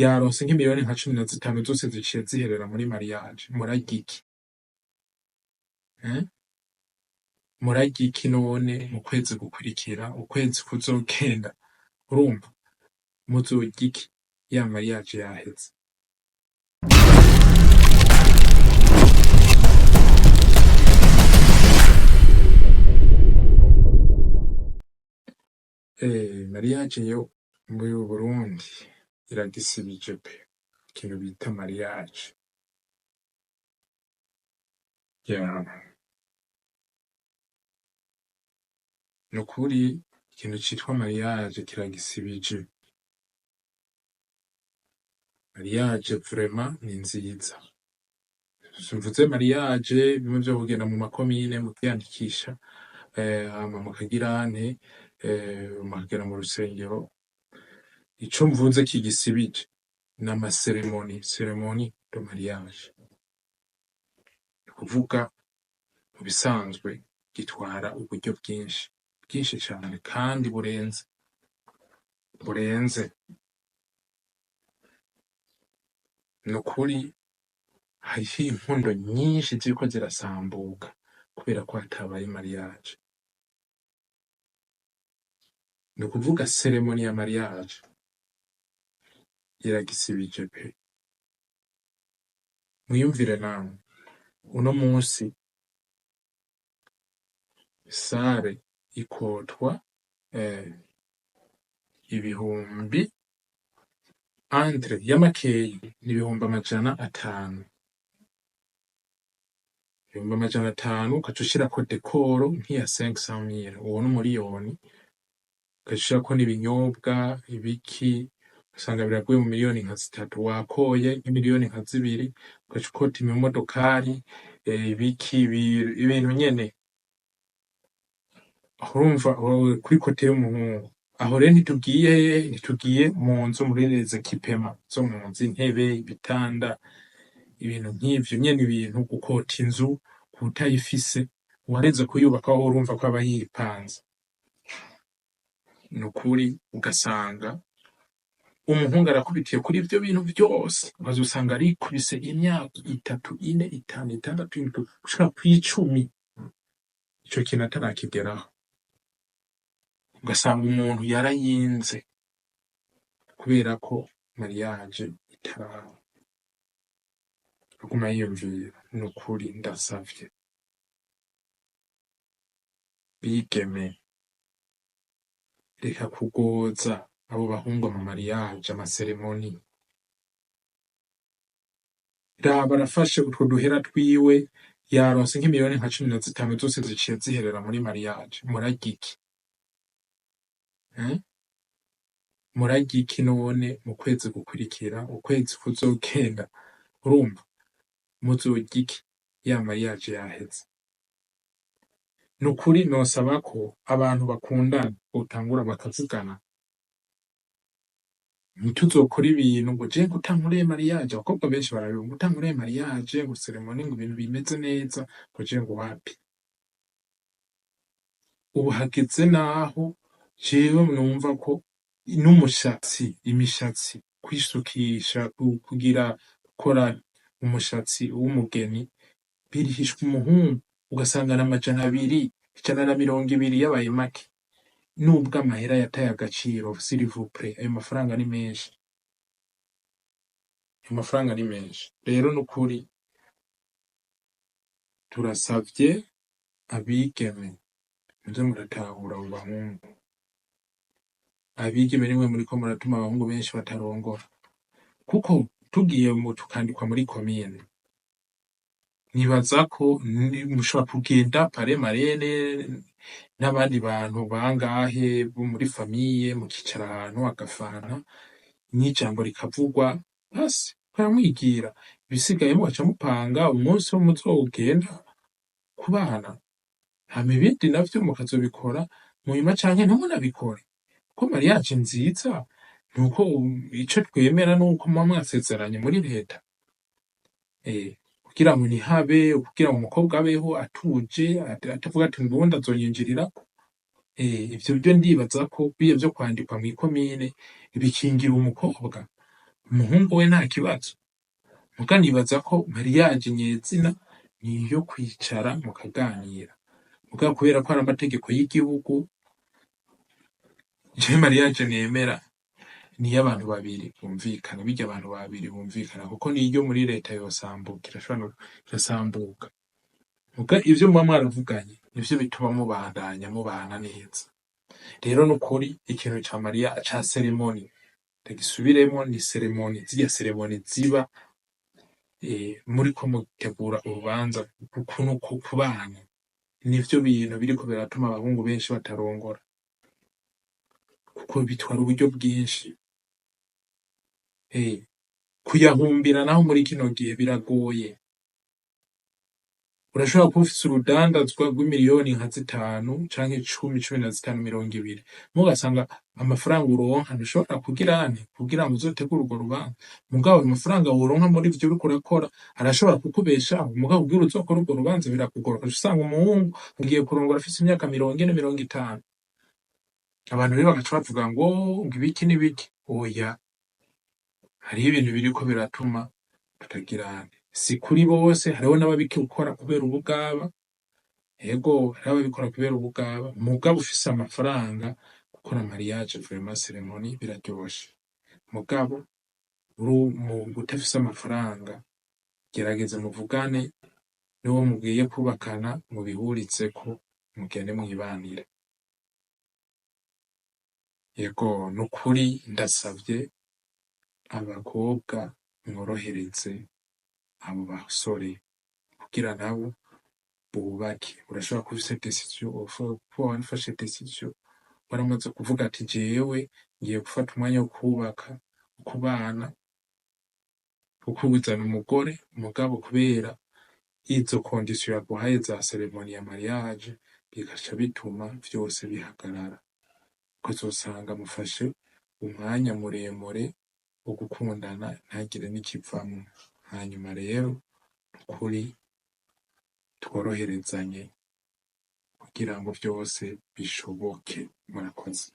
yaronse nk'imiliyoni nka 15 zose ziciye ziherera muri mariage, murarya iki? Murarya iki none mu kwezi gukurikira, ukwezi kuzogenda, urumva muzorya iki ya mariage yaheze? Mariage yo muri Burundi iragisibije pe, ikintu bita mariage nukuri, ikintu citwa mariage kiragisibije. Mariage vraiment ni nziza. Mvuze mariage bimwe vyo kugenda mu makomine mukiyandikisha, hama mukagirane, mukagera mu rusengero. Ico mvuze kigisibije n'ama ceremonie de mariage. Kuvuga mu bisanzwe gitwara uburyo bwinshi cane kandi burenze. Nukuri hariho impundo nyinshi ziriko zirasambuka kubera ko hatabaye mariage. Ni ukuvuga ceremonie ya mariage iragisibije pe. Mwiyumvire namwe, uno musi sare ikotwa ibihumbi entre y'amakeyi n'ibihumbi 500. Ibihumbi 500 ugaca ushirako dekoro nk'iya 500,000, uwo n'umuriyoni. Ugaca ushirako n'ibinyobwa ibiki, usanga biraguye mu miliyoni nka 3. Wakoye nk'imiliyoni nka 2, ugaca ukota imodokari, ibiki ibintu nyene. Urumva kuri kote y'umuhungu aho rero ntitugiye mu nzu muri les équipements zo mu nzu, intebe, ibitanda, ibintu nk'ivyo nyene, ibintu gukota inzu kutayifise wareze kuyubaka aho urumva ko aba yipanze. Nukuri ugasanga umuhungu arakubitiye kuri ivyo bintu vyose, ukazosanga arikubise imyaka 3, 4, 5, 6 gushika kw'10 ico kintu atarakigeraho. Ugasanga umuntu yarayinze kubera ko mariage itaraba. Aguma yiyumvira, nukuri ndasavye bigeme, reka kugoza abo bahungu mu mariage, ama ceremonie. Raba arafashe utwo duhera twiwe, yaronse nk'imiliyoni nka 15 zose ziciye ziherera muri mariage. Murarya iki? Murarya iki none mu kwezi gukurikira, ukwezi kuzogenda, urumva muzorya iki ya mariage yaheze? Nukuri nosaba ko abantu bakundana botangura bakavugana, ntituzokora ibintu ngo je ngutanguye mariage. Abakobwa benshi barabivuga ngo utanguye mariage, ngo ceremonie, ngo ibintu bimeze neza, ngo je ngo wapi. Ubu hageze naho jewe numva ko imishatsi kwisukisha, kugira gukora umushatsi w'umugeni birihishwa umuhungu, ugasanga na 200, 120 yabaye make. Nubwo amahera yataye agaciro, s'il vous plaît, ayo mafaranga ni menshi. Rero nukuri turasavye abigeme muze muratahura abo bahungu. Abigeme nimwe muriko muratuma abahungu benshi batarongora, kuko tugiye tukandikwa muri komine, nibaza ko mushobora kugenda pare marene n'abandi bantu bangahe bo muri famille, mukicara ahantu agafana n'ijambo rikavugwa, basi karamwigira. Ibisigaye mugaca mupanga umunsi wo muzogenda kubana, hama ibindi navyo mukazobikora munyuma canke ntimunabikore. Ko mariage nziza nuko ico twemera nuko muba mwasezeranye muri leta, kugira ngo ntihabe, kugira ngo umukobwa abeho atuje, atavuga ati ubundi azonyinjirirako. Ivyo byo ndibaza ko biye vyo kwandikwa mw'ikomine bikingira umukobwa. umuhungu we nta kibazo. Muga nibaza ko mariage nyezina ni iyo kwicara mukaganira. Muga kubera ko hari amategeko y'igihugu, je mariage nemera ni y'abantu babiri bumvikana, birya abantu babiri bumvikana, kuko niyo muri leta yosambuka irasambuka. Muga ivyo muba mwaravuganye nivyo bituma mubana neza. Rero nukuri ikintu ca ca ceremony, ndagisubiremo, ni ceremony, zirya ceremony ziba muriko mutegura urubanza ku bana, nivyo bintu biriko biratuma abahungu benshi batarongora, kuko bitwara uburyo bwinshi. Kuyahumbira naho muri kino gihe biragoye. Urashobora kuba ufise urudandazwa rw'imiliyoni nka 5 canke 10, 15, 20, mugasanga amafaranga uronka ntushobora kugira ngo uzotegure urwo rubanza. Mugabo amafaranga woronka muri ivyo uriko urakora arashobora kukubeshaho, mugabo kugira uzokore urwo rubanza birakugora. Ugaca usanga umuhungu ugiye kurongora afise imyaka 40, 50. Abantu rero bagaca bavuga ngo ibiki n'ibiki. Oya, hariho ibintu biriko biratuma tutagirana. Si kuri bose, hariho n'ababikora kubera ubugaba. Ego, hariho ababikora kubera ubugaba. Mugabo ufise amafaranga, gukora mariage vraiment ceremony biraryoshe. Mugabo utafise amafaranga, gerageza muvugane n'uwo mugiye kubakana, mubihurizeko, mugende mwibanire. Ego, nukuri ndasavye abakobwa mworohereze abo basore kugira nabo bubake. Urashobora kuba ufise decision, kuba warafashe decision, waramaze kuvuga ati jewe ngiye gufata umwanya wo kubaka, kubana, ukuzana umugore. Mugabo kubera izo condition yaguhaye za ceremony ya mariage, bigaca bituma vyose bihagarara. Ukazosanga mufashe umwanya muremure wo gukundana ntagire n'ikivamwo. Hanyuma rero ukuri tworoherezanye kugira ngo vyose bishoboke. Murakoze.